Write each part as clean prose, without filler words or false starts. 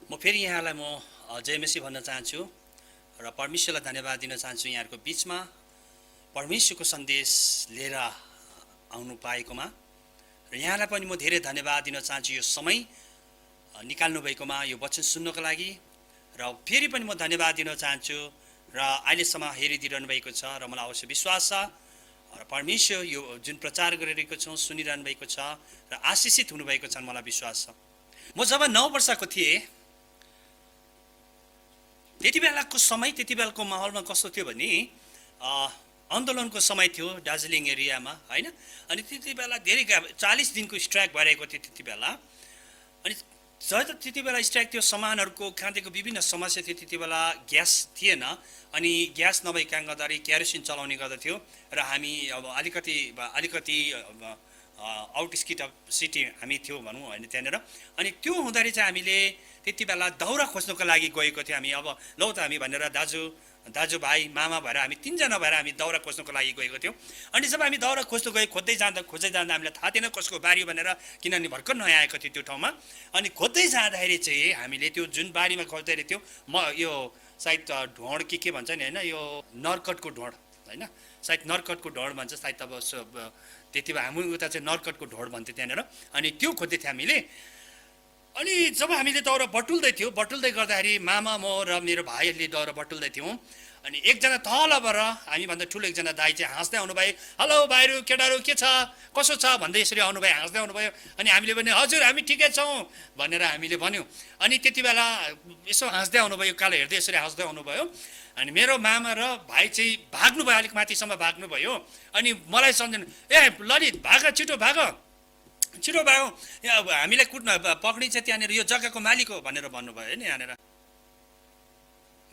म फेरि यहाँलाई जय मसीह भन्न चाहन्छु र परमेश्वरलाई धन्यवाद दिन चाहन्छु यहाँहरूको बिचमा परमेश्वरको सन्देश लिएर आउनु पाएकोमा र यहाँलाई पनि म धेरै धन्यवाद दिन चाहन्छु यो समय निकाल्नु भएकोमा यो वचन सुन्नको लागि र फेरि पनि म धन्यवाद दिन चाहन्छु र अहिलेसम्म हेरिदिइरहनु भएको छ र मलाई अवश्य विश्वास छ र परमेश्वर यो जुन प्रचार गरिरहेको छौँ सुनिरहनु भएको छ र आशिषित हुनुभएको छ मलाई विश्वास छ। म जब 9 वर्षको थिएँ त्यति बेलाको समय त्यति बेलाको माहौलमा कस्तो थियो भने आन्दोलनको समय थियो दार्जिलिङ एरियामा हैन। अनि त्यति बेला धेरै 40 दिनको स्ट्राइक भइरहेको थियो त्यति बेला। अनि त्यति बेला स्ट्राइक थियो, सामानहरूको खाद्यको विभिन्न समस्या थियो। त्यति बेला ग्यास थिएन अनि ग्यास नभई काम गर्दाखेरि क्यारोसिन चलाउने गर्दथ्यो र हामी अब अलिकति आउट सिटी हामी थियौँ भनौँ होइन त्यहाँनिर। अनि त्यो हुँदाखेरि चाहिँ हामीले त्यति बेला दाउरा खोज्नको लागि गएको थियो हामी। अब लौ त हामी भनेर दाजुभाइ मामा भएर हामी 3 जना भएर हामी दाउरा खोज्नको लागि गएको थियौँ। अनि जब हामी दाउरा खोज्दै जाँदा हामीलाई थाहा थिएन कसको बारी भनेर, किनभने भर्खर नयाँ आएको थियो त्यो ठाउँमा। अनि खोज्दै जाँदाखेरि चाहिँ हामीले त्यो जुन बारीमा खोज्दै थियो यो सायद ढोँड के भन्छ नि होइन, यो नर्कटको ढोँड होइन, सायद नर्कटको ढोँड भन्छ सायद। अब त्यति बेला हामी उता चाहिँ नर्कटको ढोँड भन्थ्यो त्यहाँनिर। अनि त्यो खोज्दै थियो हामीले। अनि जब हामीले दाउरा बटुल्दै गर्दाखेरि मामा म र मेरो भाइहरूले दाउरा बटुल्दै थियौँ। अनि एकजना तलबाट हामीभन्दा ठुलो एकजना दाइ चाहिँ हाँस्दै आउनुभयो, हेलो भाइहरू केटाहरू के छ कसो छ भन्दै यसरी आउनुभयो, हाँस्दै आउनुभयो। अनि हामीले भने हजुर हामी ठिकै छौँ भनेर हामीले भन्यौँ। अनि त्यति बेला यसो हाँस्दै आउनुभयो, कालो हेर्दै यसरी हाँस्दै आउनुभयो। अनि मेरो मामा र भाइ चाहिँ भाग्नुभयो, अलिक माथिसम्म भाग्नुभयो। अनि मलाई सम्झनु, ए ललित भाग छिटो भयो, यहाँ हामीलाई पक्रिन्छ त्यहाँनिर, यो जग्गाको मालिक हो भनेर भन्नुभयो नि यहाँनिर।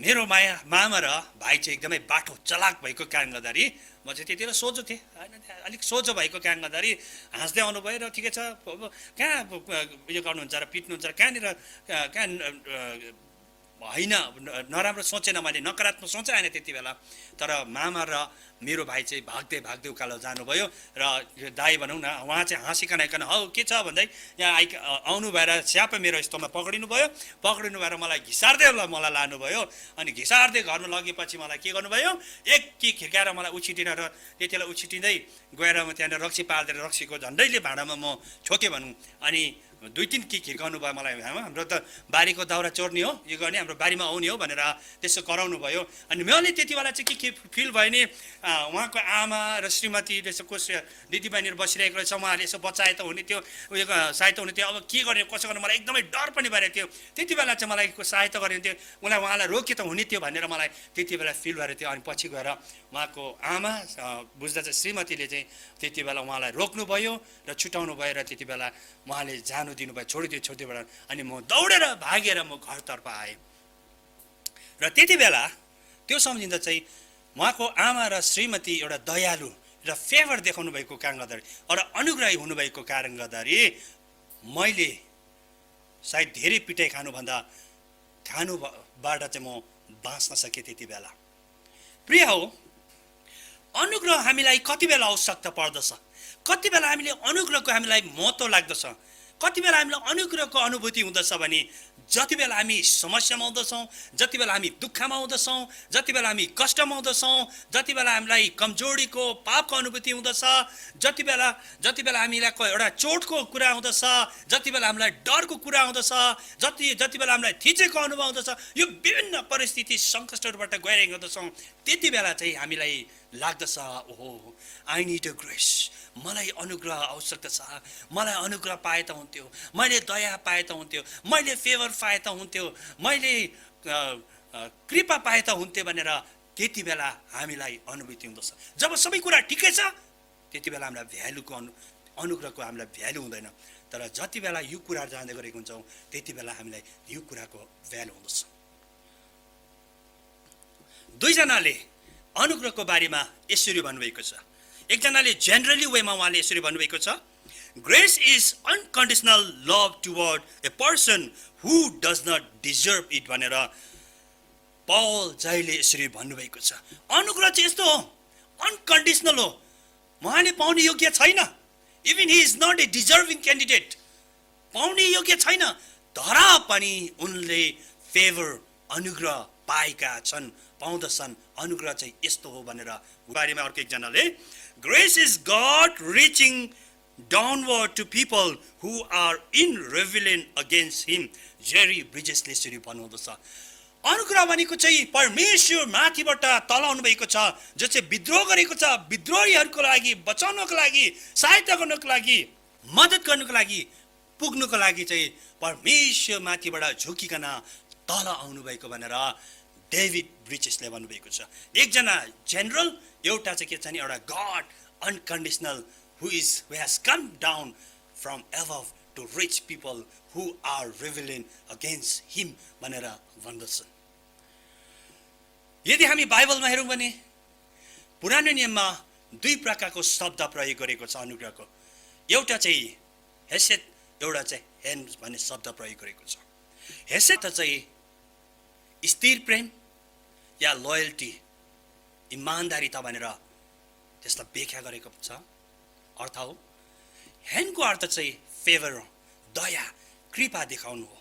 मेरो मामा र भाइ चाहिँ एकदमै बाटो चलाक भएको कारण गर्दाखेरि म चाहिँ त्यति बेला सोझो थिएँ होइन, अलिक सोझो भएको कारण गर्दाखेरि हाँस्दै आउनुभयो र ठिकै छ कहाँ उयो गर्नुहुन्छ र पिट्नुहुन्छ र कहाँ होइन नराम्रो सोचेन मैले, नकारात्मक सोचे आएन त्यति बेला। तर मामा र मेरो भाइ चाहिँ भाग्दै उकालो जानुभयो र यो दाई भनौँ न उहाँ चाहिँ हाँसिकन हौ के छ भन्दै यहाँ आउनु भएर स्यापै मेरो यस्तोमा पक्रिनु भएर मलाई घिसार्दै मलाई लानुभयो। अनि घिसार्दै घरमा लगेपछि मलाई के गर्नुभयो, एक खिर्काएर मलाई उछिटिन र त्यति बेला उछिटिँदै गएर म त्यहाँनिर रक्सी पाल्दै रक्सीको झन्डैले भाँडामा म ठोकेँ भनौँ। अनि 2-3 खिर्काउनु भयो मलाई, हाम्रो त बारीको दाउरा चोर्ने हो, यो गर्ने हाम्रो बारीमा आउने हो भनेर त्यसो कराउनु भयो। अनि मैले त्यति बेला चाहिँ के फिल भयो नि, उहाँको आमा र श्रीमती यसो दिदीबहिनीहरू बसिरहेको रहेछ, उहाँहरूले यसो बचाए त हुने थियो, उयो सहायता हुने थियो। अब के गर्ने कसो गर्ने मलाई एकदमै डर पनि भइरहेको थियो। त्यति बेला चाहिँ मलाई सहायता गर्ने थियो, उहाँलाई रोके त हुने थियो भनेर मलाई त्यति बेला फिल भइरहेको थियो। अनि पछि गएर उहाँको आमा बुझ्दा चाहिँ श्रीमतीले चाहिँ त्यति बेला उहाँलाई रोक्नुभयो र छुटाउनु भयो र त्यति बेला उहाँले जानु दिनुभयो, छोडिदियो। अनि म दौडेर भागेर म घरतर्फ आएँ। र त्यति बेला त्यो सम्झिँदा चाहिँ उहाँको आमा र श्रीमती एउटा दयालु र फेभर देखाउनु भएको कारण गर्दाखेरि एउटा अनुग्रही हुनुभएको कारण गर्दाखेरि मैले सायद धेरै पिटाइ खानुबाट चाहिँ म बाँच्न सकेँ त्यति बेला। प्रिय हो, अनुग्रह हामीलाई कति बेला आवश्यकता पर्दछ, कति बेला हामीले अनुग्रहको हामीलाई महत्त्व लाग्दछ, कति बेला हामीलाई अनुग्रहको अनुभूति हुँदछ भने जति बेला हामी समस्यामा हुँदछौँ, जति बेला हामी दुःखमा हुँदछौँ, जति बेला हामी कष्टमा हुँदछौँ, जति बेला हामीलाई कमजोरीको पापको अनुभूति हुँदछ, जति बेला हामीलाई एउटा चोटको कुरा हुँदछ, जति बेला हामीलाई डरको कुरा हुँदछ, जति बेला हामीलाई थिचेको अनुभव हुँदछ, यो विभिन्न परिस्थिति सङ्कटहरूबाट गइरहेको हुँदछौँ, त्यति बेला चाहिँ हामीलाई लाग्दछ ओहो आई निड अ ग्रेस, मलाई अनुग्रह आवश्यकता छ, मलाई अनुग्रह पाए त हुन्थ्यो, मैले दया पाए त हुन्थ्यो, मैले फेभर पाए त हुन्थ्यो, मैले कृपा पाए त हुन्थ्यो भनेर त्यति बेला हामीलाई अनुभूति हुँदछ। जब सबै कुरा ठिकै छ त्यति बेला हामीलाई भ्यालुको अनुग्रहको हामीलाई भ्यालु हुँदैन। तर जति बेला यो कुराहरू जान्दै गरेको हुन्छौँ त्यति बेला हामीलाई यो कुराको भ्यालु हुँदछ। 2 जनाले अनुग्रहको बारेमा यसरी भन्नुभएको छ। एकजनाले जेनरली वेमा उहाँले यसरी भन्नुभएको छ, grace is unconditional love toward a person who does not deserve it भनेर पौल जहिले यसरी भन्नुभएको छ। अनुग्रह चाहिँ यस्तो हो, अनकन्डिसनल हो, उहाँले पाउने योग्य छैन, even he is not a deserving candidate, पाउने योग्य छैन, तर पनि उनले फेभर अनुग्रह पाएका छन्, पाउँदछन्। अनुग्रह चाहिँ यस्तो हो भनेर बारेमा अर्को एकजनाले grace is God reaching downward to people who are in rebellion against him. Jerry ब्रिजेसले यसरी भन्नुहुँदछ, अनुग्रह भनेको चाहिँ परमेश्वर माथिबाट तल आउनुभएको छ, जो चाहिँ विद्रोह गरेको छ, विद्रोहीहरूको लागि बचाउनको लागि, सहायता गर्नको लागि, मद्दत गर्नको लागि, पुग्नुको लागि चाहिँ परमेश्वर माथिबाट झुकिकन तल आउनुभएको भनेर डेभिड ब्रिचेसले भन्नुभएको छ। एकजना जेनरल, एउटा चाहिँ के छ नि, एउटा God unconditional who has come down from above to reach people who are rebellion against him भनेर भन्दछन्। यदि हामी बाइबलमा हेरौँ भने पुरानो नियममा दुई प्रकारको शब्द प्रयोग गरेको छ अनुग्रहको। एउटा चाहिँ हेसेत, एउटा चाहिँ हेन भन्ने शब्द प्रयोग गरेको छ। हेसेत चाहिँ स्थिर प्रेम या लोयल्टी, इमान्दारिता भनेर त्यसलाई व्याख्या गरेको छ, अर्थ हो। हेनको अर्थ चाहिँ फेभर, दया, कृपा देखाउनु हो।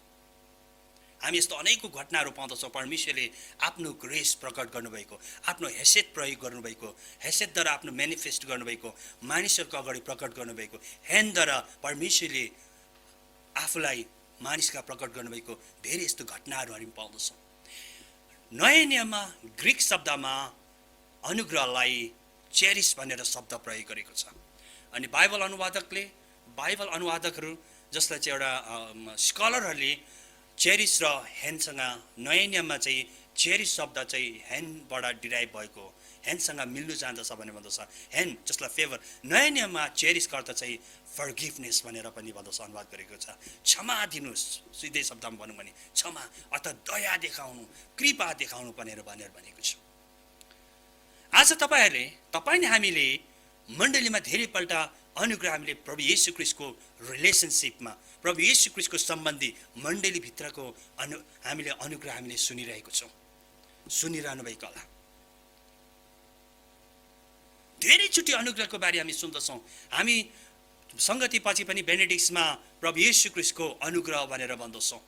हामी यस्तो अनेकौँ घटनाहरू पाउँदछौँ, परमेश्वरले आफ्नो ग्रेस प्रकट गर्नुभएको, आफ्नो हैसियत प्रयोग गर्नुभएको, हैसियतद्वारा आफ्नो मेनिफेस्ट गर्नुभएको, मानिसहरूको अगाडि प्रकट गर्नुभएको, हेनद्वारा परमेश्वरले आफूलाई मानिसका प्रकट गर्नुभएको धेरै यस्तो घटनाहरू हामी पाउँदछौँ। नयाँ नियममा ग्रीक शब्दमा अनुग्रहलाई चेरिस भनेर शब्द प्रयोग गरेको छ। अनि बाइबल अनुवादकहरू जसलाई चाहिँ एउटा स्कलरहरूले चेरिस र हेनसँग, नयाँ नियममा चाहिँ चेरिस शब्द चाहिँ हेनबाट डिराइभ भएको, हेनसँग मिल्नु जान्दछ भनेर भन्दछ। हेन जसलाई फेभर, नयाँ नियममा चेरिसको अर्थ चाहिँ फर्गिभनेस भनेर पनि भन्दछ, अनुवाद गरेको छ। क्षमा दिनुहोस्, सिधै शब्दमा भनौँ भने क्षमा अर्थात् दया देखाउनु, कृपा देखाउनु भनेर भनेको छ। आज तपाईँ हामीले मण्डलीमा धेरैपल्ट अनुग्रह हामीले प्रभु येशू ख्रीष्टको रिलेसनसिपमा, प्रभु येशू ख्रीष्टको सम्बन्धी मण्डलीभित्रको हामीले अनुग्रह हामीले सुनिरहेको छौँ, सुनिरहनु भएको होला। धेरैचोटि अनुग्रहको बारे हामी सुन्दछौँ। हामी सङ्गति पछि पनि बेनेडिक्समा प्रभु येशू ख्रीष्टको अनुग्रह भनेर भन्दछौँ।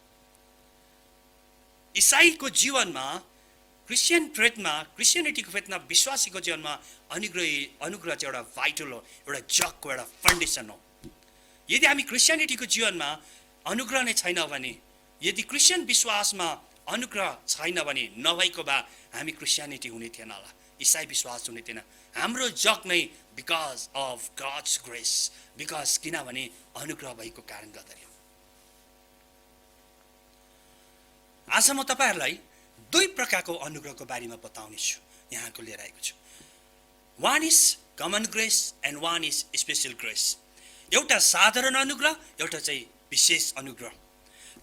इसाईको जीवनमा, क्रिस्चियन फेथमा, क्रिस्चियनिटीको फेथमा विश्वासीको जीवनमा अनुग्रह चाहिँ एउटा भाइटल हो, एउटा जगको एउटा फाउन्डेसन हो। यदि हामी क्रिस्चियनिटीको जीवनमा अनुग्रह नै छैन भने, यदि क्रिस्चियन विश्वासमा अनुग्रह छैन भने, नभएको भए हामी क्रिस्चियनिटी हुने थिएन होला, इसाई विश्वास हुने थिएन। हाम्रो जग नै because of gods grace, because किनभने अनुग्रह भएको कारण गर्दा हो। आज म तपाईँहरूलाई दुई प्रकारको अनुग्रहको बारेमा बताउने छु, यहाँको लिएर आएको छु। One is common grace and one is special grace. एउटा साधारण अनुग्रह, एउटा चाहिँ विशेष अनुग्रह।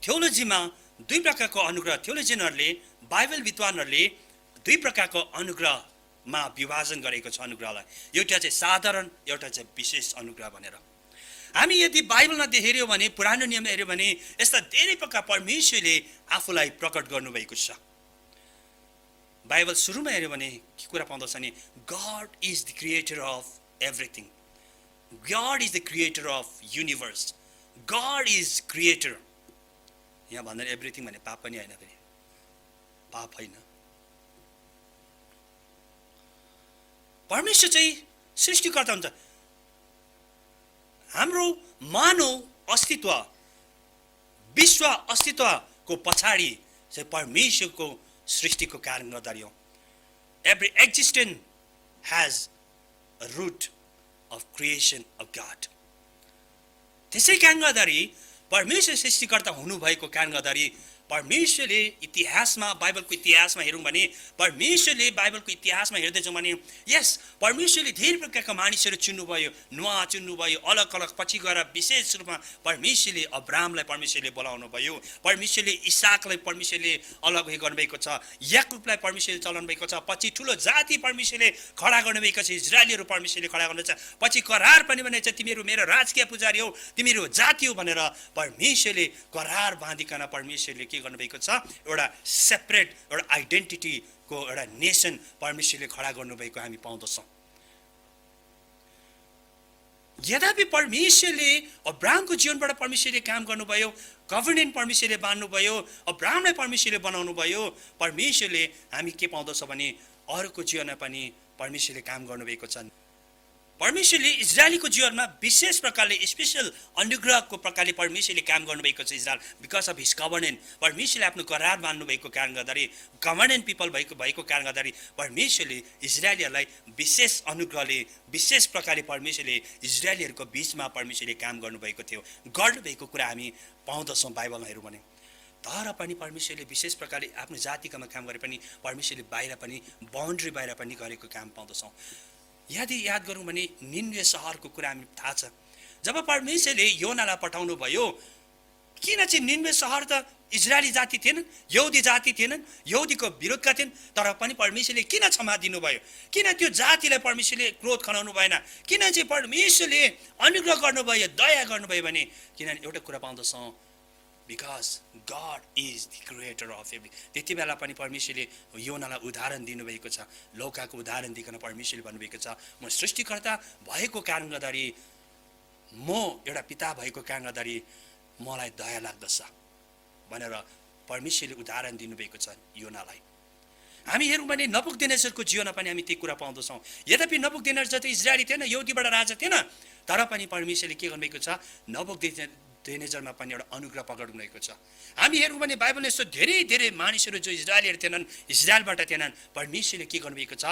थियोलोजीमा दुई प्रकारको अनुग्रह, थियोलोजियनहरूले, बाइबल विद्वानहरूले दुई प्रकारको अनुग्रहमा विभाजन गरेको छ अनुग्रहलाई। एउटा चाहिँ साधारण, एउटा चाहिँ विशेष अनुग्रह भनेर। हामी यदि बाइबलमा हेऱ्यौँ भने, पुरानो नियममा हेऱ्यौँ भने यस्ता धेरै प्रकार परमेश्वरले आफूलाई प्रकट गर्नुभएको छ। बाइबल सुरुमा हेऱ्यौँ भने के कुरा पाउँदछ नि, God is the creator of everything, God is the creator of universe, God is creator. यहाँ भन्दा एभ्रिथिङ भने पाप पनि होइन, फेरि पाप होइन। परमेश्वर चाहिँ सृष्टिकर्ता हुन्छ। हाम्रो मानव अस्तित्व, विश्व अस्तित्वको पछाडि चाहिँ परमेश्वरको सृष्टिको कारण गर्दाखेरि हो। Every existence has a root of creation of God. त्यसै कारण गर्दाखेरि परमेश्वर सृष्टिकर्ता हुनुभएको कारण गर्दाखेरि परमेश्वरले इतिहासमा, बाइबलको इतिहासमा हेरौँ भने, परमेश्वरले बाइबलको इतिहासमा हेर्दैछौँ भने यस परमेश्वरले धेरै प्रकारका मानिसहरू चुन्नुभयो, नुहा चुन्नुभयो, अलग अलग। पछि गएर विशेष रूपमा परमेश्वरले अब्राहमलाई परमेश्वरले बोलाउनु भयो, परमेश्वरले इसाकलाई परमेश्वरले अलग गर्नुभएको छ, याकुबलाई परमेश्वरले चलाउनु भएको छ, पछि ठुलो जाति परमेश्वरले खडा गर्नुभएको छ, इजरायलीहरू परमेश्वरले खडा गर्नुहुन्छ। पछि करार पनि भनेको छ, तिमीहरू मेरो राजकीय पुजारी हौ, तिमीहरू जाति हो भनेर परमेश्वरले करार बाँधिकन परमेश्वरले के गर्नुभएको छ, एउटा सेपरेट, एउटा आइडेन्टिटीको एउटा नेसन परमेश्वरले खडा गर्नुभएको हामी पाउँदछौँ। यद्यपि परमेश्वरले अब्राहमको जीवनबाट परमेश्वरले काम गर्नुभयो, गभर्नेन्ट परमेश्वरले बाँध्नुभयो, अब्राहमलाई परमेश्वरले बनाउनु भयो। परमेश्वरले हामी के पाउँदछ भने अरूको जीवनमा पनि परमेश्वरले काम गर्नुभएको छ। परमेश्वरले इजरायलीको जीवनमा विशेष प्रकारले स्पेशल अनुग्रहको प्रकारले परमेश्वरले काम गर्नुभएको छ। इजरायल बिकज अफ हिज कभर्नेन्ट, परमेश्वरले आफ्नो करार मान्नुभएको कारण गर्दाखेरि, कभर्नेन्ट पिपल भएको कारण गर्दाखेरि परमेश्वरले इजरायलीहरूलाई विशेष अनुग्रहले विशेष प्रकारले परमेश्वरले इजरायलीहरूको बिचमा परमेश्वरले काम गर्नुभएको थियो। गर्नुभएको कुरा हामी पाउँदछौँ बाइबलमा हेरौँ भने। तर पनि परमेश्वरले विशेष प्रकारले आफ्नो जातिकामा काम गरे पनि परमेश्वरले बाहिर पनि बााउन्ड्री बाहिर पनि गरेको काम पाउँदछौँ। यदि याद गरौँ भने निनवे सहरको कुरा हामी थाहा छ। जब परमेश्वरले योनालाई पठाउनु भयो, किन चाहिँ निनवे सहर त इजरायली जाति थिएनन्, यहुदी जाति थिएनन्, यहुदीको विरोधका थिएन, तर पनि परमेश्वरले किन क्षमा दिनुभयो? किन त्यो जातिलाई परमेश्वरले क्रोध खनाउनु भएन? किन चाहिँ परमेश्वरले अनुग्रह गर्नुभयो, दया गर्नुभयो भने? किनभने एउटा कुरा पाउँदछौँ, because God is the creator of every. त्यति बेला पनि परमेश्वरले योनालाई उदाहरण दिनुभएको छ। लौकाको उदाहरण दिकन परमेश्वरले भन्नुभएको छ, म सृष्टिकर्ता भएको कारण गर्दाखेरि, म एउटा पिता भएको कारण गर्दाखेरि मलाई दया लाग्दछ भनेर परमेश्वरले उदाहरण दिनुभएको छ योनालाई। हामी हेरौँ भने नबुकदनेस्सरको जीवनमा पनि हामी त्यही कुरा पाउँदछौँ। यद्यपि नबुकदनेस्सर चाहिँ इजरायली थिएन, यहुदीबाट राजा थिएन, तर पनि परमेश्वरले के गर्नुभएको छ, नबुकदनेस्सरमा पनि एउटा अनुग्रह प्रकट भएको छ। हामी हेरौँ भने बाइबलमा यस्तो धेरै धेरै मानिसहरू जो इजरायलीहरू थिएनन्, इजरायलबाट थिएनन्, परमेश्वरले के गर्नुभएको छ,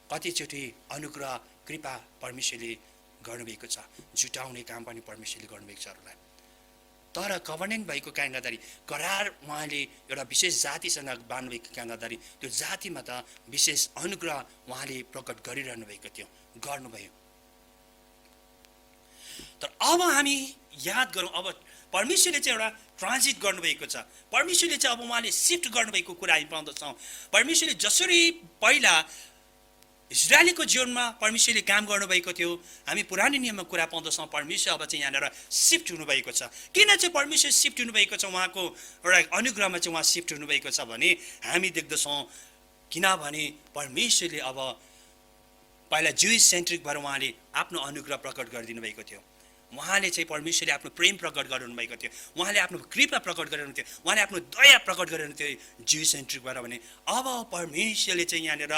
कतिचोटि अनुग्रह कृपा परमेश्वरले गर्नुभएको छ। जुटाउने काम पनि परमेश्वरले गर्नुभएको छ अरूलाई। तर कभर्नेन्ट भएको कारण गर्दाखेरि, करार उहाँले एउटा विशेष जातिसँग बाँध्नुभएको कारण गर्दाखेरि त्यो जातिमा त विशेष अनुग्रह उहाँले प्रकट गरिरहनु भएको थियो, गर्नुभयो। तर अब हामी याद गरौँ, अब परमेश्वरले चाहिँ एउटा ट्रान्जिट गर्नुभएको छ। परमेश्वरले चाहिँ अब उहाँले सिफ्ट गर्नुभएको कुरा हामी पाउँदछौँ। परमेश्वरले जसरी पहिला इजरायलीको जीवनमा परमेश्वरले काम गर्नुभएको थियो, हामी पुरानो नियममा कुरा पाउँदछौँ, परमेश्वर अब चाहिँ यहाँनिर सिफ्ट हुनुभएको छ। किन चाहिँ परमेश्वर सिफ्ट हुनुभएको छ, उहाँको एउटा अनुग्रहमा चाहिँ उहाँ सिफ्ट हुनुभएको छ भने हामी देख्दछौँ, किनभने परमेश्वरले अब पहिला जुइस सेन्ट्रिक भएर उहाँले आफ्नो अनुग्रह प्रकट गरिदिनु भएको थियो। उहाँले चाहिँ परमेश्वरले आफ्नो प्रेम प्रकट गर्नुभएको थियो, उहाँले आफ्नो कृपा प्रकट गरिरहनु थियो, उहाँले आफ्नो दया प्रकट गरिरहनु थियो जुइस सेन्ट्रिकबाट भने। अब परमेश्वरले चाहिँ यहाँनिर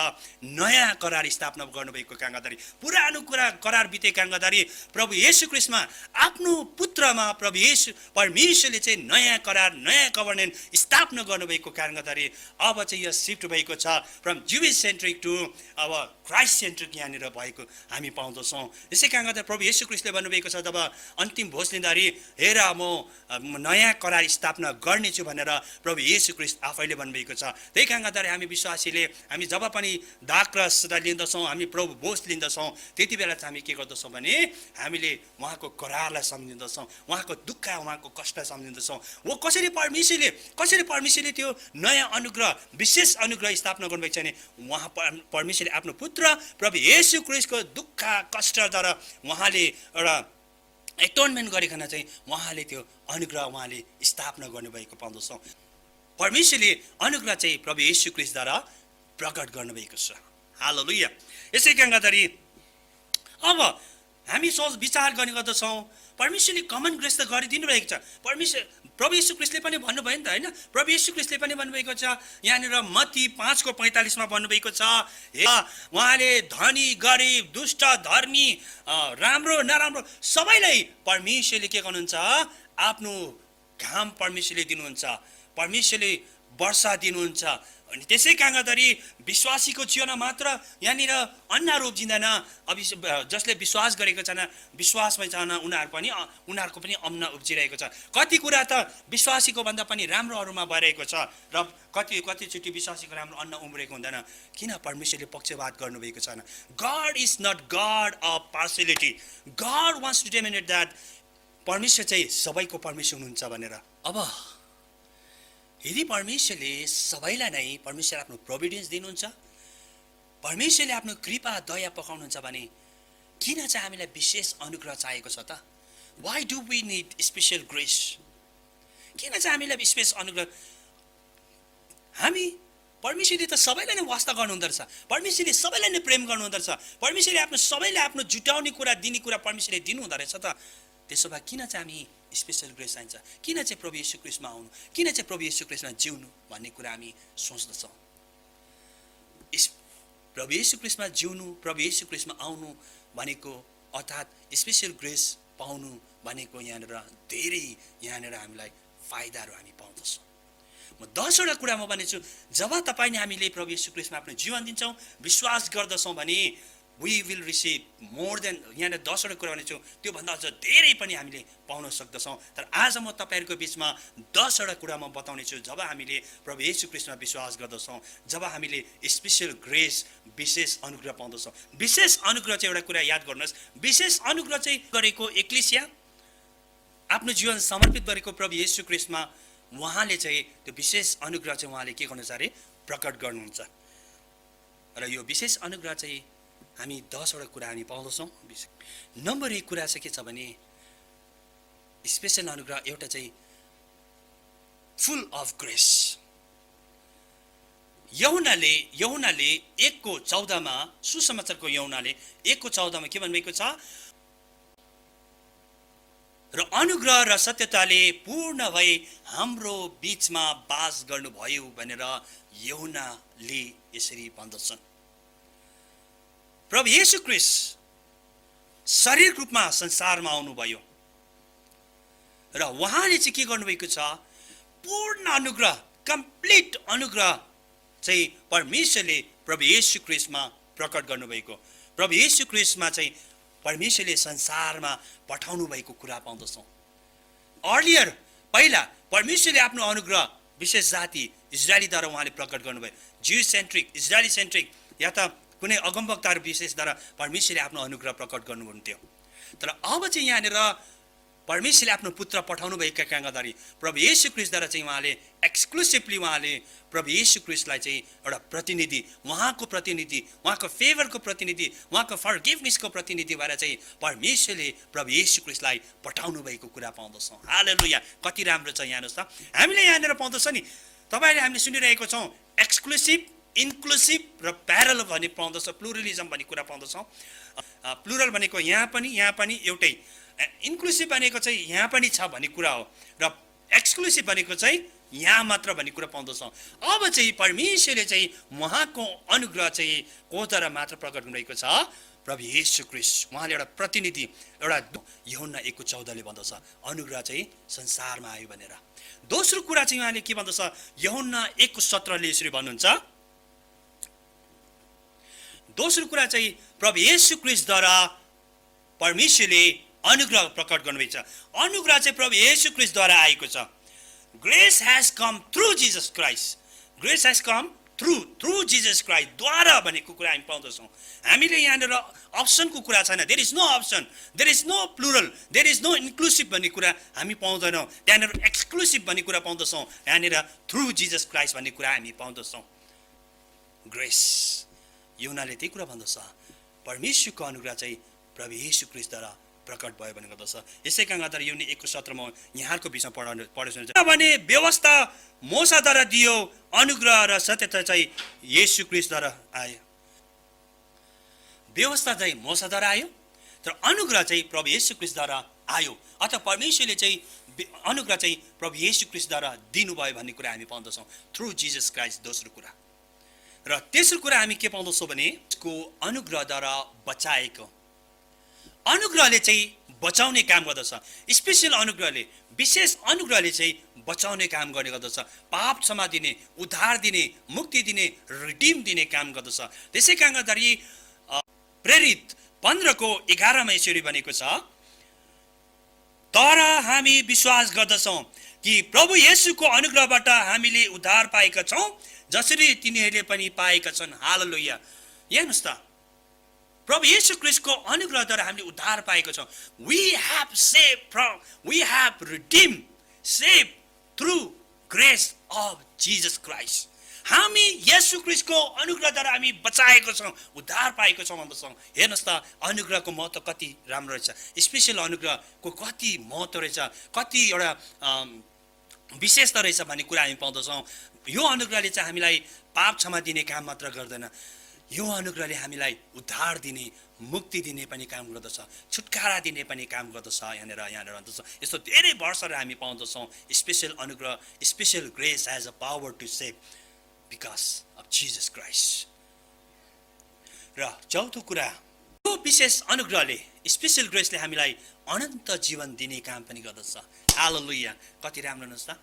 नयाँ करार स्थापना गर्नुभएको कारण गर्दाखेरि, पुरानो करार बितेको कारण गर्दाखेरि प्रभु येशू ख्रीष्टमा आफ्नो पुत्रमा प्रभु येशू परमेश्वरले चाहिँ नयाँ करार, नयाँ कभर्नेन्ट स्थापना गर्नुभएको कारण गर्दाखेरि अब चाहिँ यो सिफ्ट भएको छ फ्रम जुइस सेन्ट्रिक टु अब क्राइस्ट सेन्ट्रिक यहाँनिर भएको हामी पाउँदछौँ। यसै कारण गर्दा प्रभु येशू ख्रीष्टले भन्नुभएको छ, जब अन्तिम भोज लिँदाखेरि हेर म नयाँ करार स्थापना गर्नेछु भनेर प्रभु येशू ख्रीष्ट आफैले भन्नुभएको छ। त्यही कारण गर्दाखेरि हामी विश्वासीले हामी जब पनि दाखरस लिँदछौँ, हामी प्रभु भोज लिँदछौँ, त्यति बेला चाहिँ हामी के गर्दछौँ भने हामीले उहाँको करारलाई सम्झिँदछौँ, उहाँको दुःख, उहाँको कष्ट सम्झिँदछौँ। वो कसरी परमेश्वरले त्यो नयाँ अनुग्रह, विशेष अनुग्रह स्थापना गर्नुभएको छ भने उहाँ परमेश्वरले आफ्नो पुत्र प्रभु येशू ख्रीष्टको दुःख कष्टद्वारा उहाँले एउटा एटोनमेन्ट गरिकन चाहिँ उहाँले त्यो अनुग्रह उहाँले स्थापना गर्नुभएको पाउँदछौँ। परमेश्वरले अनुग्रह चाहिँ प्रभु येशू ख्रीष्टद्वारा प्रकट गर्नुभएको छ। हालेलुया। यसै कारण गर्दाखेरि अब हामी विचार गर्ने गर्दछौँ, परमेश्वरले कमन ग्रेस त गरिदिनु भएको छ। प्रभु येशू ख्रीष्टले पनि भन्नुभयो नि त, होइन? प्रभु येशू ख्रीष्टले पनि भन्नुभएको छ, यहाँनिर मत्ती 5:45 भन्नुभएको छ, उहाँले धनी गरिब दुष्ट धर्मी राम्रो नराम्रो सबैलाई परमेश्वरले के गर्नुहुन्छ, आफ्नो घाम परमेश्वरले दिनुहुन्छ, परमेश्वरले वर्षा दिनुहुन्छ। अनि त्यसै कारण गर्दाखेरि विश्वासीको जीवनमा मात्र यहाँनिर अन्न रोप्जिँदैन। अब जसले विश्वास गरेको छैन, विश्वासमै छैन, उनीहरूको पनि अन्न उब्जिरहेको छ। कति कुरा त विश्वासीको भन्दा पनि राम्रोहरूमा भइरहेको छ र कतिचोटि विश्वासीको राम्रो अन्न उम्रेको हुँदैन। किन? परमेश्वरले पक्षपात गर्नुभएको छैन। God is not God of partiality. God wants to demonstrate that परमेश्वर चाहिँ सबैको परमेश्वर हुनुहुन्छ भनेर। अब यदि परमेश्वरले सबैलाई नै परमेश्वर आफ्नो प्रोभिडेन्स दिनुहुन्छ, परमेश्वरले आफ्नो कृपा दया पकाउनुहुन्छ भने किन चाहिँ हामीलाई विशेष अनुग्रह चाहिएको छ त? Why do we need special grace? किन चाहिँ हामीलाई विशेष अनुग्रह? हामी परमेश्वरले त सबैलाई नै वास्ता गर्नुहुँदो रहेछ, परमेश्वरले सबैलाई नै प्रेम गर्नुहुँदो रहेछ, परमेश्वरले आफ्नो सबैलाई आफ्नो जुटाउने कुरा दिने कुरा परमेश्वरले दिनुहुँदो रहेछ। त त्यसो भए किन चाहिँ हामी स्पेसल ग्रेस चाहिन्छ, किन चाहिँ प्रभु येशू ख्रीष्टमा आउनु, किन चाहिँ प्रभु येशू ख्रीष्टमा जिउनु भन्ने कुरा हामी सोच्दछौँ। प्रभु येशू ख्रीष्टमा जिउनु, प्रभु येशू ख्रीष्टमा आउनु भनेको अर्थात् स्पेसल ग्रेस पाउनु भनेको यहाँनिर धेरै हामीलाई फाइदाहरू हामी पाउँदछौँ। म 10वटा कुरा म भनेछु, जब तपाईँले हामीले प्रभु येशू ख्रीष्टमा आफ्नो जीवन दिन्छौँ, विश्वास गर्दछौँ भने we will receive more than, यहाँनिर 10वटा कुरा भनेछु, त्योभन्दा अझ धेरै पनि हामीले पाउन सक्दछौँ। तर आज म तपाईँहरूको बिचमा 10वटा कुरा म बताउने छु। जब हामीले प्रभु येशू ख्रीष्टमा विश्वास गर्दछौँ, जब हामीले स्पेसल ग्रेस, विशेष अनुग्रह पाउँदछौँ। विशेष अनुग्रह चाहिँ एउटा कुरा याद गर्नुहोस्, विशेष अनुग्रह चाहिँ गरेको एक्लेसिया, आफ्नो जीवन समर्पित गरेको प्रभु येशू ख्रीष्टमा उहाँले चाहिँ त्यो विशेष अनुग्रह चाहिँ उहाँले के गर्नुहुन्छ अरे, प्रकट गर्नुहुन्छ। र यो विशेष अनुग्रह चाहिँ हामी 10वटा कुरा हामी पाउँदछौँ। नम्बर 1 कुरा चाहिँ के छ भने स्पेसल अनुग्रह एउटा चाहिँ फुल अफ ग्रेस। यहुनाले 1:14 सुसमाचारको यहुनाले 1:14 के भन्नुभएको छ, र अनुग्रह र सत्यताले पूर्ण भई हाम्रो बीचमा बास गर्नुभयो भनेर यहुनाले यसरी भन्दछन्। प्रभु येशू ख्रीष्ट शारीरिक रूपमा संसारमा आउनुभयो र उहाँले चाहिँ के गर्नुभएको छ, पूर्ण अनुग्रह, कम्प्लिट अनुग्रह चाहिँ परमेश्वरले प्रभु येशू ख्रीष्टमा प्रकट गर्नुभएको, प्रभु येशू ख्रीष्टमा चाहिँ परमेश्वरले संसारमा पठाउनु भएको कुरा पाउँदछौँ। अर्लियर पहिला परमेश्वरले आफ्नो अनुग्रह विशेष जाति इजरायलीद्वारा उहाँले प्रकट गर्नुभयो, ज्युस सेन्ट्रिक, इजरायली सेन्ट्रिक, या त कुनै अगमवक्ताहरू विशेषद्वारा परमेश्वरले आफ्नो अनुग्रह प्रकट गर्नुहुन्थ्यो। तर अब चाहिँ यहाँनिर परमेश्वरले आफ्नो पुत्र पठाउनु भएका कारणद्वारा प्रभु येशू ख्रीष्टद्वारा चाहिँ उहाँले एक्सक्लुसिभली उहाँले प्रभु येशू ख्रीष्टलाई चाहिँ एउटा प्रतिनिधि, उहाँको प्रतिनिधि, उहाँको फेभरको प्रतिनिधि, उहाँको फर्गिभनेसको प्रतिनिधि भएर चाहिँ परमेश्वरले प्रभु येशू ख्रीष्टलाई पठाउनु भएको कुरा पाउँदछौँ। हालेलुया, कति राम्रो छ। यहाँ हेर्नुहोस् त, हामीले यहाँनिर पाउँदछ नि, तपाईँले हामीले सुनिरहेको छौँ एक्सक्लुसिभ, इन्क्लुसिभ र प्यारल भन्ने पाउँदछ, प्लुरलिजम भन्ने कुरा पाउँदछौँ। प्लुरल भनेको यहाँ पनि एउटै, इन्क्लुसिभ भनेको चाहिँ यहाँ पनि छ भन्ने कुरा हो, र एक्सक्लुसिभ भनेको चाहिँ यहाँ मात्र भन्ने कुरा पाउँदछौँ। अब चाहिँ परमेश्वरले चाहिँ उहाँको अनुग्रह चाहिँ कोद्वारा मात्र प्रकट हुनुभएको छ, प्रभु येशू ख्रीष्ट उहाँले एउटा प्रतिनिधि, एउटा यूहन्ना 1:14 भन्दछ अनुग्रह चाहिँ संसारमा आयो भनेर। दोस्रो कुरा चाहिँ उहाँले के भन्दछ, यूहन्ना 1:17 यसरी भन्नुहुन्छ, दोस्रो कुरा चाहिँ प्रभु येशू ख्रीष्टद्वारा परमेश्वरले अनुग्रह प्रकट गर्नुभएको छ। अनुग्रह चाहिँ प्रभु येशू ख्रीष्टद्वारा आएको छ। Grace has come through Jesus Christ, grace has come through Jesus Christ द्वारा भनेको कुरा हामी पाउँदछौँ। हामीले यहाँनिर अप्सनको कुरा छैन, there is no option, there is no plural, there is no inclusive भन्ने कुरा हामी पाउँदैनौँ। त्यहाँनिर एक्सक्लुसिभ भन्ने कुरा पाउँदछौँ, यहाँनिर थ्रू जीसस क्राइस्ट भन्ने कुरा हामी पाउँदछौँ। ग्रेस, यूहन्नाले त्यही कुरा भन्दछ, परमेश्वरको अनुग्रह चाहिँ प्रभु येशू ख्रीष्टद्वारा प्रकट भयो भन्ने गर्दछ। यसै कारणद्वारा यूहन्ना 1:17 म यहाँको बिचमा पढ्छु भने व्यवस्था मोसाद्वारा दियो, अनुग्रह र सत्यता चाहिँ येशू ख्रीष्टद्वारा आयो। व्यवस्था चाहिँ मोसाद्वारा आयो, तर अनुग्रह चाहिँ प्रभु येशू ख्रीष्टद्वारा आयो, अथवा परमेश्वरले चाहिँ अनुग्रह चाहिँ प्रभु येशू ख्रीष्टद्वारा दिनुभयो भन्ने कुरा हामी पाउँदछौँ, थ्रू जीसस क्राइस्ट। दोस्रो कुरा र तेस्रो कुरा हामी के पाउँदछौँ भने यसको अनुग्रहद्वारा बचाएको, अनुग्रहले चाहिँ बचाउने काम गर्दछ। स्पेसल अनुग्रहले, विशेष अनुग्रहले चाहिँ बचाउने काम गर्ने गर्दछ, पाप क्षमा दिने, उद्धार दिने, मुक्ति दिने, रिडिम दिने काम गर्दछ। त्यसै कारणद्वारा प्रेरित 15:11 यसरी भनेको छ, तर हामी विश्वास गर्दछौँ कि प्रभु येशूको अनुग्रहबाट हामीले उद्धार पाएका छौँ, जसरी तिनीहरूले पनि पाएका छन्। हालेलुया। हेर्नुहोस् त, प्रभु येशू ख्रीष्टको अनुग्रहद्वारा हामीले उद्धार पाएको छौँ। We have redeem save through grace of Jesus Christ. हामी येशू ख्रीष्टको अनुग्रहद्वारा हामी बचाएको छौँ, उद्धार पाएको छौँ भन्दछौँ। हेर्नुहोस् त, अनुग्रहको महत्त्व कति राम्रो रहेछ, स्पेसल अनुग्रहको कति महत्त्व रहेछ, कति एउटा विशेषता रहेछ भन्ने कुरा हामी पाउँदछौँ। यो अनुग्रहले चाहिँ हामीलाई पाप क्षमा दिने काम मात्र गर्दैन, यो अनुग्रहले हामीलाई उद्धार दिने, मुक्ति दिने पनि काम गर्दछ, छुटकारा दिने पनि काम गर्दछ। यहाँनिर भन्दछ यस्तो धेरै वर्षहरू हामी पाउँदछौँ। स्पेसल अनुग्रह, special grace has a power to save because of Jesus Christ. र चौथो कुरा, यो विशेष अनुग्रहले, स्पेसल ग्रेसले हामीलाई अनन्त जीवन दिने काम पनि गर्दछ। हालेलुया, कति राम्रो हुनुहोस् त।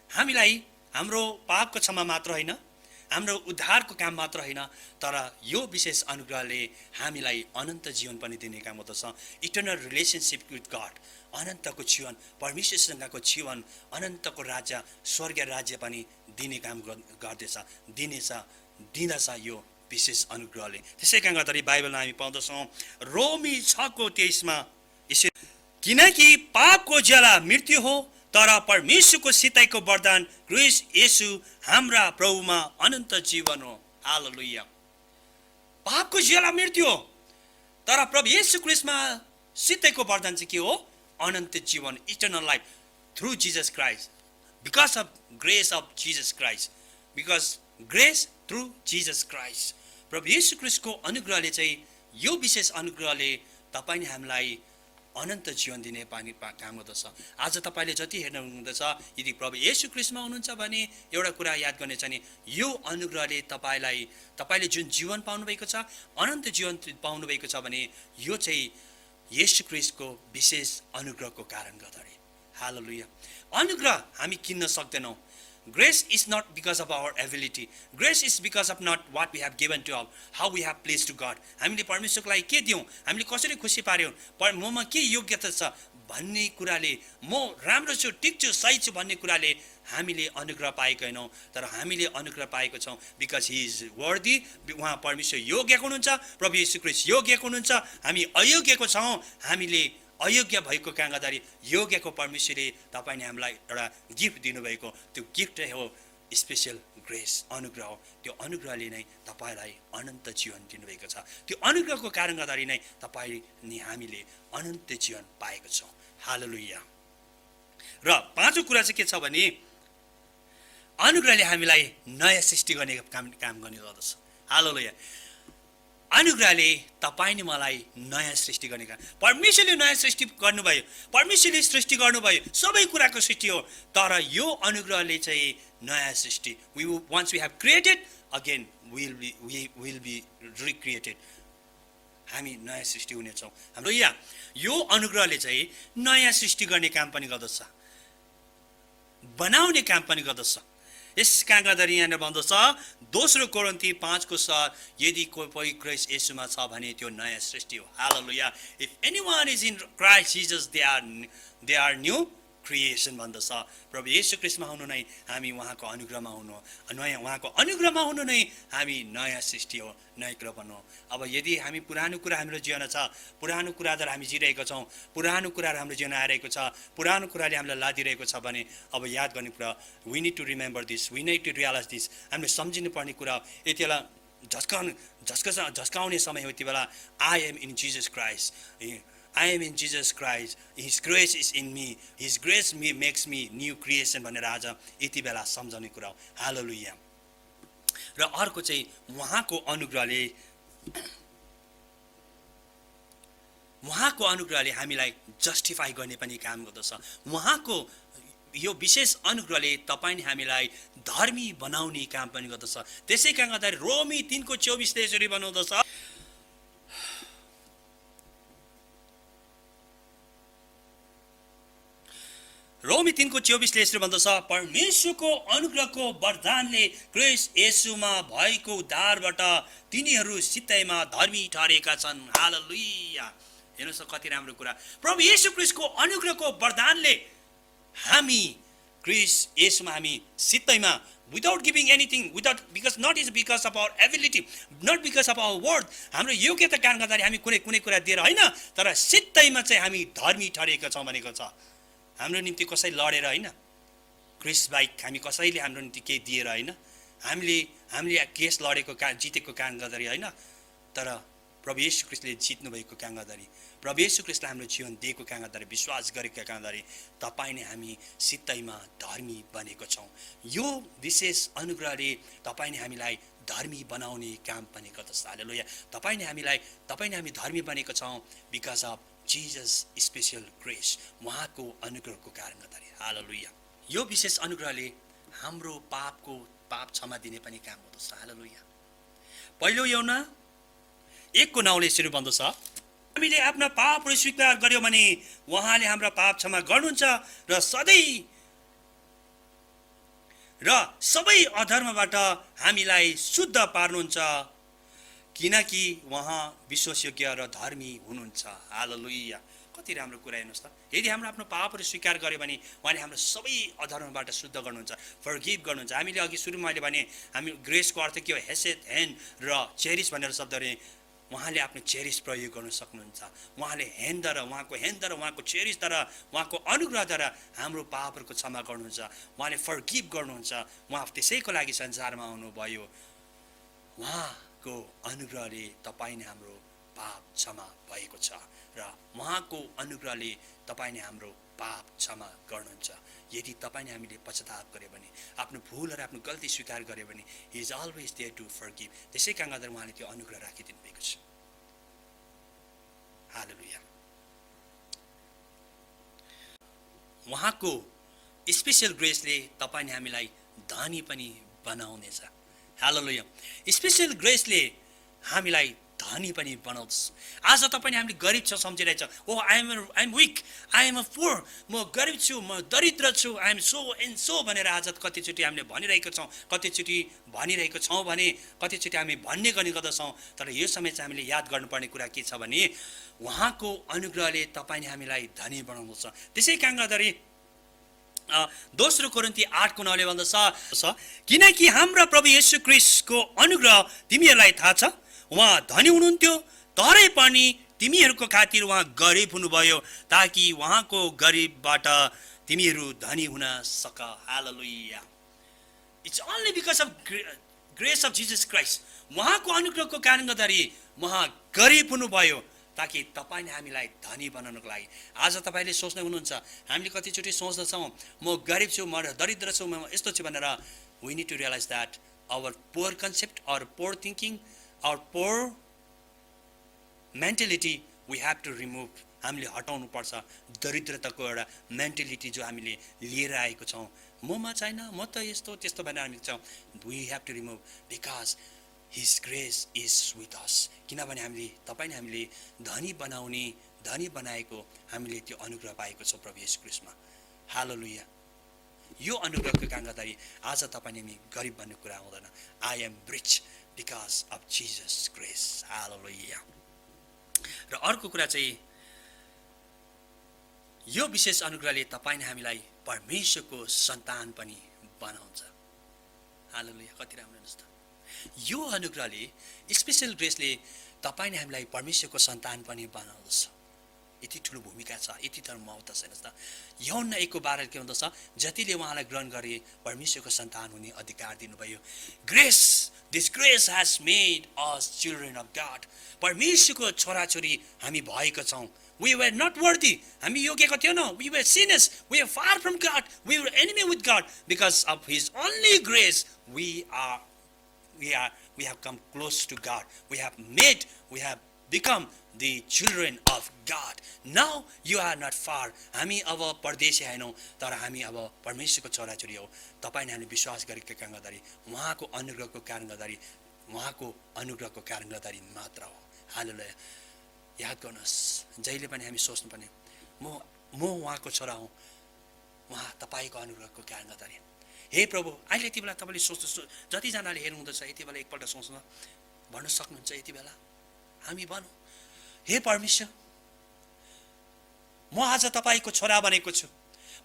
हामीलाई हाम्रो पापको क्षमा मात्र होइन, हाम्रो उद्धारको काम मात्र होइन, तर यो विशेष अनुग्रहले हामीलाई अनन्त जीवन पनि दिने काम गर्दछ। इटर्नल रिलेसनसिप विथ गड, अनन्तको जीवन, परमेश्वरसँगको जीवन, अनन्तको राज्य, स्वर्गीय राज्य पनि दिने काम गर्दछ, दिँदछ यो विशेष अनुग्रहले। त्यसै कारण गर्दाखेरि बाइबलमा हामी पाउँदछौँ रोमी 6:23 यसरी, किनकि पापको ज्याला मृत्यु हो, तर परमेश्वरको सिताइको वरदान क्रिस्ट येशू हाम्रा प्रभुमा अनन्त जीवन हो। हालेलुया। पापको ज्याला मृत्यु हो, तर प्रभु येशू क्रिस्टमा सिताइको वरदान चाहिँ के हो? अनन्त जीवन, eternal life through Jesus Christ, because of grace of Jesus Christ, because grace through Jesus Christ. प्रभु येशू क्रिस्टको अनुग्रहले चाहिँ, यो विशेष अनुग्रहले तपाईँ हामीलाई अनन्त जीवन दिने पानी काम गर्दछ। आज तपाईँले जति हेर्नुहुँदछ, यदि प्रभु येशू क्रिस्टमा हुनुहुन्छ भने एउटा कुरा याद गर्ने छ नि, यो अनुग्रहले तपाईँले जुन जीवन पाउनुभएको छ, अनन्त जीवन पाउनुभएको छ भने यो चाहिँ येशू क्रिस्टको विशेष अनुग्रहको कारण गर्दाखेरि। हालेलुया। अनुग्रह हामी किन्न सक्दैनौँ। Grace is not because of our ability. Grace is because of not what we have given to our, how we have placed to God. हामीले परमेश्वरको लागि के दियौँ, हामीले कसरी खुसी पार्यौँ, ममा के योग्यता छ भन्ने कुराले, म राम्रो छु, ठिक छु, सही छु भन्ने कुराले हामीले अनुग्रह पाएका होइनौँ, तर हामीले अनुग्रह पाएको छौँ बिकज हि इज वर्दी। उहाँ परमेश्वर योग्यको हुनुहुन्छ, प्रभु येशू ख्रीष्ट योग्यको हुनुहुन्छ, हामी अयोग्यको छौँ। हामीले अयोग्य भएको कारण गर्दाखेरि योग्यको परमेश्वरले तपाईँले हामीलाई एउटा गिफ्ट दिनुभएको, त्यो गिफ्ट हो स्पेसल ग्रेस, अनुग्रह हो। त्यो अनुग्रहले नै तपाईँलाई अनन्त जीवन दिनुभएको छ। त्यो अनुग्रहको कारण गर्दाखेरि नै तपाईँ नि हामीले अनन्त जीवन पाएको छौँ। हालेलुया। र पाँचौँ कुरा चाहिँ के छ भने, अनुग्रहले हामीलाई नयाँ सृष्टि गर्ने काम गर्ने गर्दछ। हालेलुया। अनुग्रहले तपाईँले मलाई नयाँ सृष्टि गर्ने काम, परमेश्वरले नयाँ सृष्टि गर्नुभयो, परमेश्वरले सृष्टि गर्नुभयो, सबै कुराको सृष्टि हो, तर यो अनुग्रहले चाहिँ नयाँ सृष्टि, once we have created again we will be recreated, हामी नयाँ सृष्टि हुनेछौँ। हाम्रो यो अनुग्रहले चाहिँ नयाँ सृष्टि गर्ने काम पनि गर्दछ, बनाउने काम पनि गर्दछ। यस कारण गर्दाखेरि यहाँनिर भन्दछ दोस्रो कोरिन्थी 5:7, यदि कोही क्राइस्ट येशूमा छ भने त्यो नयाँ सृष्टि हो। Hallelujah. If anyone is in Christ Jesus they are new creation भन्दछ। प्रभु येशू ख्रीष्टमा हुनु नै हामी उहाँको अनुग्रहमा हुनु, नयाँ उहाँको अनुग्रहमा हुनु नै हामी नयाँ सृष्टि हो, नयाँ कृपा हो। अब यदि हामी पुरानो कुरा हाम्रो जीवनमा छ, पुरानो कुराद्वारा हामी जिरहेको छौँ, पुरानो कुराहरू हाम्रो जीवनमा आइरहेको छ, पुरानो कुराले हामीलाई लादिरहेको छ भने अब याद गर्ने कुरा, we need to remember this, we need to realise this. हामीले सम्झिनु पर्ने कुरा, यति बेला झस्काउने समय हो, यति बेला I am in Jesus Christ, I am in Jesus Christ, His grace is in me, His grace makes me new creation भनेर आज यति बेला सम्झने कुरा हो। हालेलुया। र अर्को चाहिँ उहाँको अनुग्रहले हामीलाई जस्टिफाई गर्ने पनि काम गर्दछ। उहाँको यो विशेष अनुग्रहले तपाईँ हामीलाई धर्मी बनाउने काम पनि गर्दछ। त्यसै कारण गर्दा रोमी 3:24 यसरी बनाउँदछ, रोमी 3:24 यसरी भन्दछ, परमेश्वरको अनुग्रहको वरदानले क्रिस्ट येशूमा भएको उद्धारबाट तिनीहरू सित्तैमा धर्मी ठहरेका छन्। हालेलुया। हेर्नुहोस् कति राम्रो कुरा, प्रभु येशू क्रिस्टको अनुग्रहको वरदानले हामी क्रिस्ट येशूमा हामी सित्तैमा, without giving anything, not is because of our ability, not because of our worth, हाम्रो योग्यता कारण गर्दा हामी कुनै कुरा दिएर होइन, तर सित्तैमा चाहिँ हामी धर्मी ठहरेका छौँ भनेको छ। हाम्रो निम्ति कसै लडेर होइन, क्रिस्ट बाइक हामी कसैले हाम्रो निम्ति केही दिएर होइन, हामीले केस लडेको जितेको कारण गर्दाखेरि होइन, तर प्रभु येशू ख्रीष्टले जित्नु भएको कारणले गर्दाखेरि, प्रभु येशू ख्रीष्टले हाम्रो जीवन दिएको कारणले गर्दाखेरि, विश्वास गरेका कारणले गर्दाखेरि तपाईँ नै हामी सित्तैमा धर्मी बनेको छौँ। यो विशेष अनुग्रहले तपाईँ नै हामीलाई धर्मी बनाउने काम पनि गर्दछ। हालेलुया। तपाईँ नै हामी धर्मी बनेको छौँ because of Jesus special grace, उहाँको अनुग्रहको कारणले गर्दाखेरि। हालेलुया। यो विशेष अनुग्रहले हाम्रो पाप क्षमा दिने पनि काम गर्दछ। हालेलुया। पहिलो यूहन्ना 1:9 यसरी भन्दछ, हामीले आफ्ना पापहरू स्वीकार गर्यौँ भने उहाँले हाम्रा पाप क्षमा गर्नुहुन्छ र सबै अधर्मबाट हामीलाई शुद्ध पार्नुहुन्छ, किनकि उहाँ विश्वासयोग्य र धर्मी हुनुहुन्छ। हालेलुया। कति राम्रो कुरा हेर्नुहोस् त। यदि हाम्रो आफ्नो पापहरू स्वीकार गर्यो भने उहाँले हाम्रो सबै अधर्मबाट शुद्ध गर्नुहुन्छ, फर्गिभ गर्नुहुन्छ। हामीले अघि सुरुमा मैले भने हामी ग्रेसको अर्थ के हो? हेसेद, हेन र चेरिस भनेर शब्दले उहाँले आफ्नो चेरिस प्रयोग गर्न सक्नुहुन्छ। उहाँले उहाँको चेरिसद्वारा, उहाँको अनुग्रहद्वारा हाम्रो पापहरूको क्षमा गर्नुहुन्छ, उहाँले फर्गिभ गर्नुहुन्छ। उहाँ त्यसैको लागि संसारमा आउनुभयो। उहाँको अनुग्रहले तपाईँ नै हाम्रो पाप क्षमा भएको छ र उहाँको अनुग्रहले तपाईँ नै हाम्रो पाप क्षमा गर्नुहुन्छ। यदि तपाईँ नै हामीले पश्चाताप गर्यो भने, आफ्नो भूल र आफ्नो गल्ती स्वीकार गर्यो भने, he is always there to forgive. त्यसै कारणले उहाँले त्यो अनुग्रह राखिदिनु भएको छ। हालेलुया। उहाँको स्पेशल ग्रेसले तपाईँ नै हामीलाई धनी पनि बनाउनेछ। हालेलुया। स्पेशल ग्रेसले हामीलाई धनी पनि बनाउँछ। आज तपाईँ हामीले गरिब छ सम्झिरहेछ, oh I am weak, I am poor, म गरिब छु, म दरिद्र छु, I am so and so भनेर आज कतिचोटि हामीले भनिरहेको छौँ, भने कतिचोटि हामी भन्ने गर्ने गर्दछौँ। तर यो समय चाहिँ हामीले याद गर्नुपर्ने कुरा के छ भने उहाँको अनुग्रहले तपाईँ हामीलाई धनी बनाउँदछ। त्यसै कारणले गर्दाखेरि दोस्रो कोरिन्थी 8:9 भन्दछ, किनकि हाम्रा प्रभु येशू ख्रीष्टको अनुग्रह तिमीहरूलाई थाहा छ, उहाँ धनी हुनुहुन्थ्यो तरै पनि तिमीहरूको खातिर उहाँ गरिब हुनुभयो ताकि उहाँको गरिबबाट तिमीहरू धनी हुन सक। Hallelujah. It's only because of grace of Jesus Christ. उहाँको अनुग्रहको कारणले गर्दाखेरि उहाँ गरिब हुनुभयो ताकि तपाईँ हामीलाई धनी बनाउनको लागि। आज तपाईँले सोच्दै हुनुहुन्छ, हामीले कतिचोटि सोच्दछौँ म गरिब छु, म दरिद्र छु, म यस्तो छु भनेर। We need to realise that our poor concept, our poor thinking, our poor mentality we have to remove. हामीले हटाउनु पर्छ दरिद्रताको एउटा मेन्टालिटी जो हामीले लिएर आएको छौँ। ममा छैन, म त यस्तो त्यस्तो भनेर हामी छौँ। We have to remove because his grace is with us. किनभने हामीले धनी बनाएको हामीले त्यो अनुग्रह पाएको छौँ प्रभु येशू ख्रीष्टमा। हालेलुया। यो अनुग्रहको कारणले गर्दाखेरि आज तपाईँ हामी गरिब भन्ने कुरा आउँदैन। I am rich because of Jesus grace. Hallelujah. र अर्को कुरा चाहिँ यो विशेष अनुग्रहले तपाईँ हामीलाई परमेश्वरको सन्तान पनि बनाउँछ। हालेलुया। कति राम्रो हेर्नुहोस् त। यो अनुग्रहले स्पेशल ग्रेसले तपाईँ हामीलाई परमेश्वरको सन्तान पनि बनाउँदछ। यति ठुलो भूमिका छ, यति तर महत्त्व छ। हेर्नुहोस् त, यूहन्ना 1:12 के भन्दछ, जतिले उहाँलाई ग्रहण गरे परमेश्वरको सन्तान हुने अधिकार दिनुभयो। This grace has made us children of God. परमेश्वरको छोराछोरी हामी भएका छौँ। We were not worthy. हामी योग्यका थिएनौँ। We were sinners. We were far from God. We were enemy with God. Because of His only grace, we have come close to God. We have become the children of God. Now you are not far. हामी अब परदेशी हैनौँ, तर हामी अब परमेश्वरको छोराछोरी हौ। तपाईले हामीले विश्वास गरेको कारणले गर्दाखेरि, उहाँको अनुग्रहको कारणले गर्दाखेरि मात्र हो। हालेलुया। याद गर्नुहोस्, जहिले पनि हामी सोच्नुपर्ने, म उहाँको छोरा हुँ, उहाँ तपाईँको अनुग्रहको कारणले गर्दाखेरि। हे प्रभु, अहिले यति बेला तपाईँले सोच्नु, जतिजनाले हेर्नुहुँदैछ यति बेला एकपल्ट सोच्नु, भन्न सक्नुहुन्छ यति बेला हामी भनौँ, हे परमेश्वर, म आज तपाईँको छोरा बनेको छु,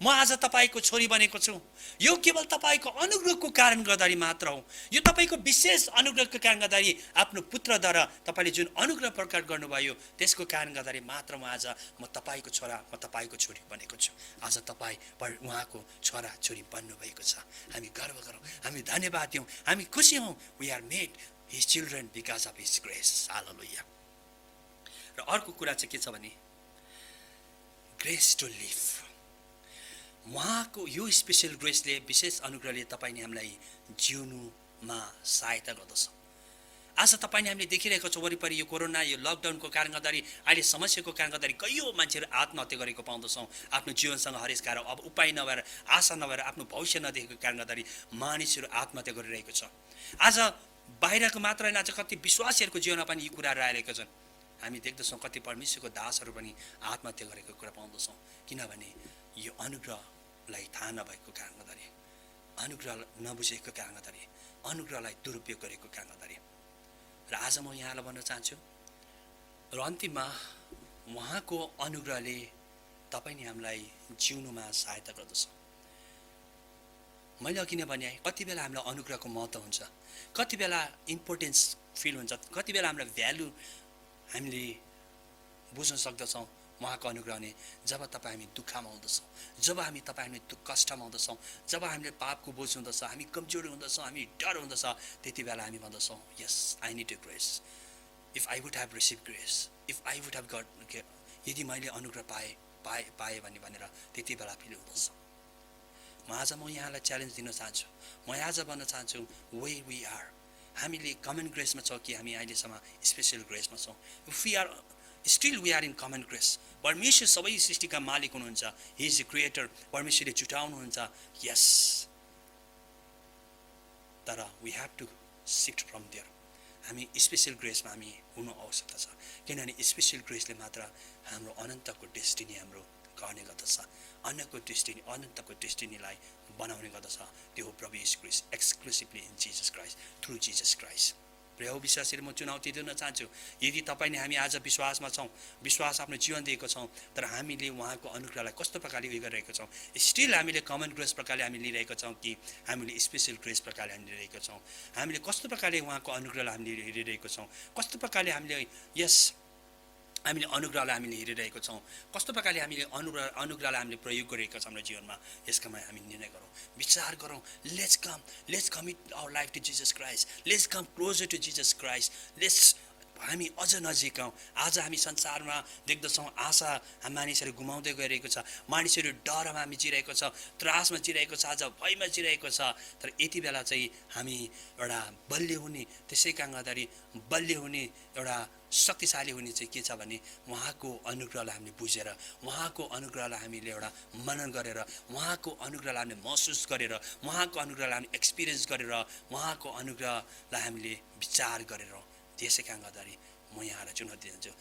म आज तपाईँको छोरी बनेको छु। यो केवल तपाईँको अनुग्रहको कारण गर्दाखेरि मात्र हो। यो तपाईँको विशेष अनुग्रहको कारण गर्दाखेरि, आफ्नो पुत्रद्वारा तपाईँले जुन अनुग्रह प्रकट गर्नुभयो त्यसको कारण गर्दाखेरि मात्र म तपाईँको छोरा, म तपाईँको छोरी बनेको छु। आज तपाईँ उहाँको छोरा छोरी बन्नुभएको छ। हामी गर्व गरौँ, हामी धन्यवाद दियौँ, हामी खुसी हौँ। We are made his children because of his grace. Hallelujah. र अर्को कुरा चाहिँ के छ भने ग्रेस टु लिभ। उहाँको यो स्पेसल ग्रेसले, विशेष अनुग्रहले तपाईँले हामीलाई जिउनुमा सहायता गर्दछ। आज तपाईँले हामीले देखिरहेको छौँ वरिपरि यो कोरोना, यो लकडाउनको कारण गर्दाखेरि, अहिले समस्याको कारण गर्दाखेरि कैयौँ मान्छेहरू आत्महत्या गरेको पाउँदछौँ। आफ्नो जीवनसँग हरेसकार, अब उपाय नभएर, आशा नभएर, आफ्नो भविष्य नदेखेको कारण गर्दाखेरि मानिसहरू आत्महत्या गरिरहेको छ। आज बाहिरको मात्र होइन, आज कति विश्वासीहरूको जीवनमा पनि यी कुराहरू आइरहेका छन्। हामी देख्दछौँ कति परमेश्वरको दासहरू पनि आत्महत्या गरेको कुरा पाउँदछौँ। किनभने यो अनुग्रहलाई थाहा नभएको कारण गर्दाखेरि, अनुग्रह नबुझेको कारण गर्दाखेरि, अनुग्रहलाई दुरुपयोग गरेको कारण गर्दाखेरि। र आज म यहाँलाई भन्न चाहन्छु, र अन्तिममा उहाँको अनुग्रहले तपाईँले हामीलाई जिउनुमा सहायता गर्दछ। मैले अघि नै भने कति बेला हामीलाई अनुग्रहको महत्त्व हुन्छ, कति बेला इम्पोर्टेन्स फिल हुन्छ, कति बेला हामीलाई भ्यालु हामीले बुझ्न सक्दछौँ उहाँको अनुग्रहले। जब तपाईँ हामी दुःखमा हुँदछौँ, जब हामी कष्टमा हुँदछौँ, जब हामीले पापको बोझ हुँदछ, हामी कमजोर हुँदछौँ, हामी डर हुँदछ, त्यति बेला हामी भन्दछौँ yes I need a grace, if I would have receive grace, if I would have got, यदि मैले अनुग्रह पाएँ भनेर त्यति बेला फिल हुँदछ। आज म यहाँलाई च्यालेन्ज दिन चाहन्छु, म आज भन्न चाहन्छु वे वी आर, हामीले कमन ग्रेसमा छौँ कि हामी अहिलेसम्म स्पेसल ग्रेसमा छौँ। Still we are in common grace. परमेश्वर सबै सृष्टिका मालिक हुनुहुन्छ, हि इज द क्रिएटर। परमेश्वरले जुटाउनुहुन्छ, यस, तर we have to shift from there. हामी स्पेसल ग्रेसमा हामी हुनु आवश्यकता छ, किनभने स्पेसल ग्रेसले मात्र हाम्रो अनन्तको डेस्टिनी हाम्रो गर्ने गर्दछ, अनन्तको डेस्टिनीलाई बनाउने गर्दछ। त्यो हो प्रभु येशू ख्रीष्ट, exclusively in Jesus Christ, through Jesus Christ. प्रिय विश्वासीहरू, म चुनौती दिन चाहन्छु, यदि तपाईँले हामी आज विश्वासमा छौँ, विश्वास आफ्नो जीवन दिएको छौँ, तर हामीले उहाँको अनुग्रहलाई कस्तो प्रकारले उयो गरिरहेको छौँ, स्टिल हामीले कमन ग्रेस प्रकारले हामी लिइरहेको छौँ कि हामीले स्पेसल ग्रेस प्रकारले हामी लिइरहेको छौँ, हामीले कस्तो प्रकारले उहाँको अनुग्रहलाई हामीले हेरिरहेको छौँ, कस्तो प्रकारले हामीले अनुग्रहलाई हामीले हेरिरहेको छौँ, कस्तो प्रकारले हामीले अनुग्रहलाई हामीले प्रयोग गरिरहेका छौँ हाम्रो जीवनमा, यसकामा हामी निर्णय गरौँ, विचार गरौँ। Let's commit our life to Jesus Christ, let's come closer to Jesus Christ, हामी अझ नजिक आउँ। आज हामी संसारमा देख्दछौँ आशा मानिसहरू गुमाउँदै गइरहेको छ, मानिसहरू डरमा हामी जिरहेको छ, त्रासमा जिरहेको छ, आज भयमा जिरहेको छ। तर यति बेला चाहिँ हामी एउटा बलियो हुने, त्यसै कारण गर्दाखेरि बलियो हुने, एउटा शक्तिशाली हुने चाहिँ के छ भने उहाँको अनुग्रहलाई हामीले बुझेर, उहाँको अनुग्रहलाई हामीले एउटा मनन गरेर, उहाँको अनुग्रहलाई हामीले महसुस गरेर, उहाँको अनुग्रहलाई हामीले एक्सपिरियन्स गरेर, उहाँको अनुग्रहलाई हामीले विचार गरेर, त्यसै कारण गर्दाखेरि म यहाँलाई चुनौती दिन्छु।